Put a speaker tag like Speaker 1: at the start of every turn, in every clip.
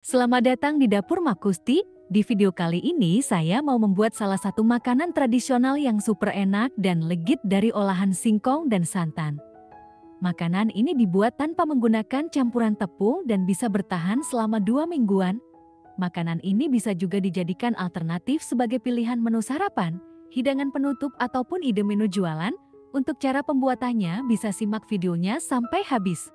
Speaker 1: Selamat datang di Dapur Makusti. Di video kali ini saya mau membuat salah satu makanan tradisional yang super enak dan legit dari olahan singkong dan santan. Makanan ini dibuat tanpa menggunakan campuran tepung dan bisa bertahan selama 2 mingguan. Makanan ini bisa juga dijadikan alternatif sebagai pilihan menu sarapan, hidangan penutup ataupun ide menu jualan. Untuk cara pembuatannya bisa simak videonya sampai habis.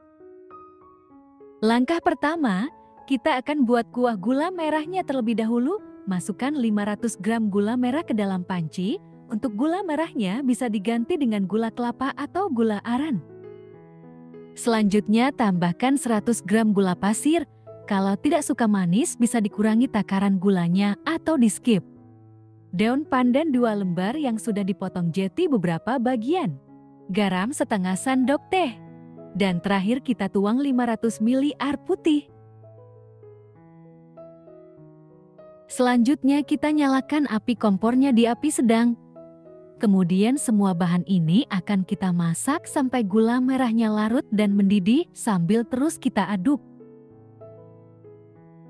Speaker 1: Langkah pertama, kita akan buat kuah gula merahnya terlebih dahulu. Masukkan 500 gram gula merah ke dalam panci. Untuk gula merahnya bisa diganti dengan gula kelapa atau gula aren. Selanjutnya tambahkan 100 gram gula pasir. Kalau tidak suka manis bisa dikurangi takaran gulanya atau di skip. Daun pandan 2 lembar yang sudah dipotong jeti beberapa bagian. Garam setengah sendok teh. Dan terakhir kita tuang 500 ml air putih. Selanjutnya kita nyalakan api kompornya di api sedang. Kemudian semua bahan ini akan kita masak sampai gula merahnya larut dan mendidih sambil terus kita aduk.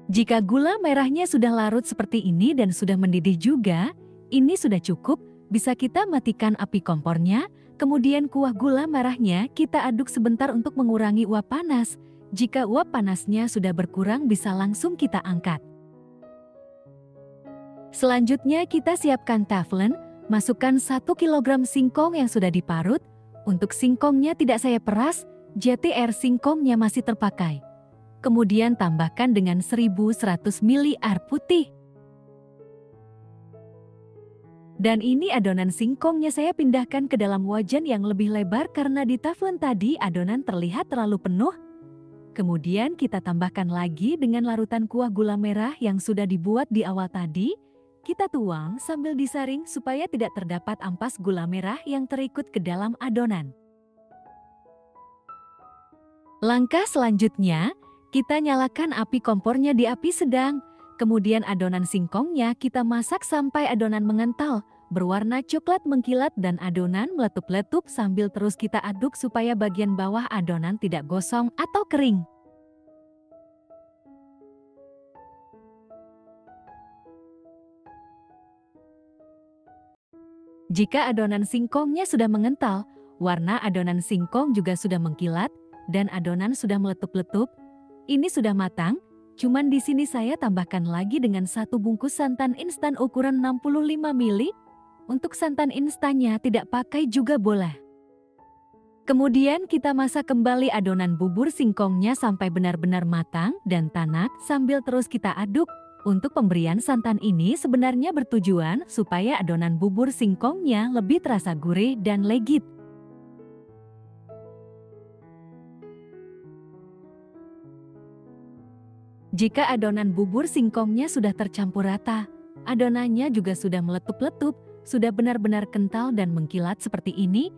Speaker 1: Jika gula merahnya sudah larut seperti ini dan sudah mendidih juga, ini sudah cukup, bisa kita matikan api kompornya. Kemudian kuah gula merahnya kita aduk sebentar untuk mengurangi uap panas. Jika uap panasnya sudah berkurang bisa langsung kita angkat. Selanjutnya kita siapkan teflon, masukkan 1 kg singkong yang sudah diparut. Untuk singkongnya tidak saya peras, jeti air singkongnya masih terpakai. Kemudian tambahkan dengan 1100 ml air putih. Dan ini adonan singkongnya saya pindahkan ke dalam wajan yang lebih lebar karena di teflon tadi adonan terlihat terlalu penuh. Kemudian kita tambahkan lagi dengan larutan kuah gula merah yang sudah dibuat di awal tadi. Kita tuang sambil disaring supaya tidak terdapat ampas gula merah yang terikut ke dalam adonan. Langkah selanjutnya, kita nyalakan api kompornya di api sedang. Kemudian adonan singkongnya kita masak sampai adonan mengental, berwarna coklat mengkilat dan adonan meletup-letup sambil terus kita aduk supaya bagian bawah adonan tidak gosong atau kering. Jika adonan singkongnya sudah mengental, warna adonan singkong juga sudah mengkilat, dan adonan sudah meletup-letup, ini sudah matang. Cuman di sini saya tambahkan lagi dengan 1 bungkus santan instan ukuran 65 ml. Untuk santan instannya tidak pakai juga boleh. Kemudian kita masak kembali adonan bubur singkongnya sampai benar-benar matang dan tanak sambil terus kita aduk. Untuk pemberian santan ini sebenarnya bertujuan supaya adonan bubur singkongnya lebih terasa gurih dan legit. Jika adonan bubur singkongnya sudah tercampur rata, adonannya juga sudah meletup-letup, sudah benar-benar kental dan mengkilat seperti ini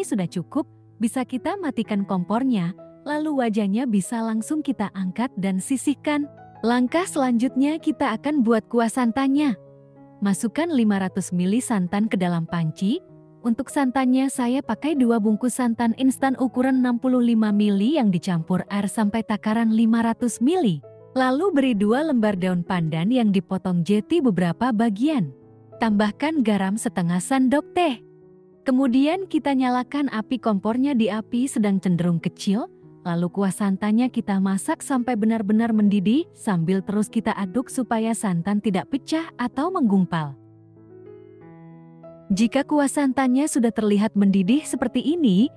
Speaker 1: sudah cukup, bisa kita matikan kompornya, lalu wajannya bisa langsung kita angkat dan sisihkan. Langkah selanjutnya kita akan buat kuah santannya. Masukkan 500 ml santan ke dalam panci. Untuk santannya saya pakai 2 bungkus santan instan ukuran 65 ml yang dicampur air sampai takaran 500 ml. Lalu beri 2 lembar daun pandan yang dipotong jeti beberapa bagian. Tambahkan garam setengah sendok teh. Kemudian kita nyalakan api kompornya di api sedang cenderung kecil. Lalu kuah santannya kita masak sampai benar-benar mendidih sambil terus kita aduk supaya santan tidak pecah atau menggumpal. Jika kuah santannya sudah terlihat mendidih seperti ini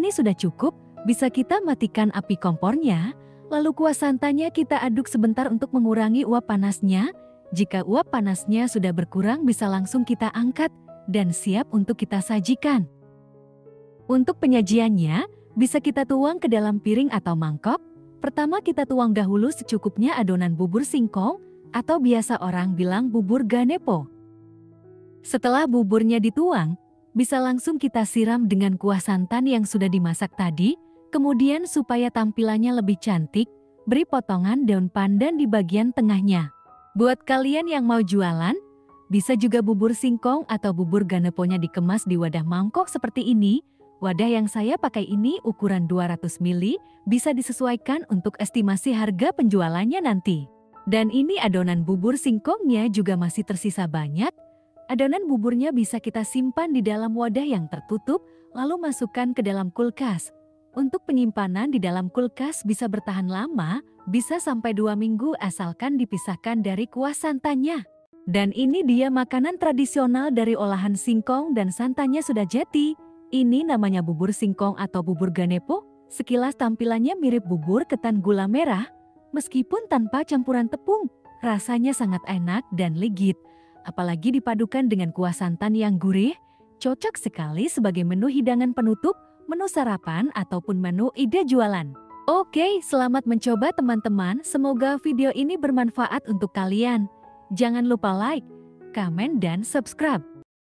Speaker 1: sudah cukup, bisa kita matikan api kompornya. Lalu kuah santannya kita aduk sebentar untuk mengurangi uap panasnya. Jika uap panasnya sudah berkurang bisa langsung kita angkat dan siap untuk kita sajikan. Untuk penyajiannya, bisa kita tuang ke dalam piring atau mangkok. Pertama kita tuang dahulu secukupnya adonan bubur singkong atau biasa orang bilang bubur ganepo. Setelah buburnya dituang, bisa langsung kita siram dengan kuah santan yang sudah dimasak tadi. Kemudian supaya tampilannya lebih cantik, beri potongan daun pandan di bagian tengahnya. Buat kalian yang mau jualan, bisa juga bubur singkong atau bubur ganeponya dikemas di wadah mangkok seperti ini. Wadah yang saya pakai ini ukuran 200 ml, bisa disesuaikan untuk estimasi harga penjualannya nanti. Dan ini adonan bubur singkongnya juga masih tersisa banyak. Adonan buburnya bisa kita simpan di dalam wadah yang tertutup, lalu masukkan ke dalam kulkas. Untuk penyimpanan di dalam kulkas bisa bertahan lama, bisa sampai 2 minggu asalkan dipisahkan dari kuah santannya. Dan ini dia makanan tradisional dari olahan singkong dan santannya sudah jadi. Ini namanya bubur singkong atau bubur ganepo. Sekilas tampilannya mirip bubur ketan gula merah, meskipun tanpa campuran tepung. Rasanya sangat enak dan legit. Apalagi dipadukan dengan kuah santan yang gurih, cocok sekali sebagai menu hidangan penutup, menu sarapan, ataupun menu ide jualan. Oke, selamat mencoba teman-teman. Semoga video ini bermanfaat untuk kalian. Jangan lupa like, komen, dan subscribe.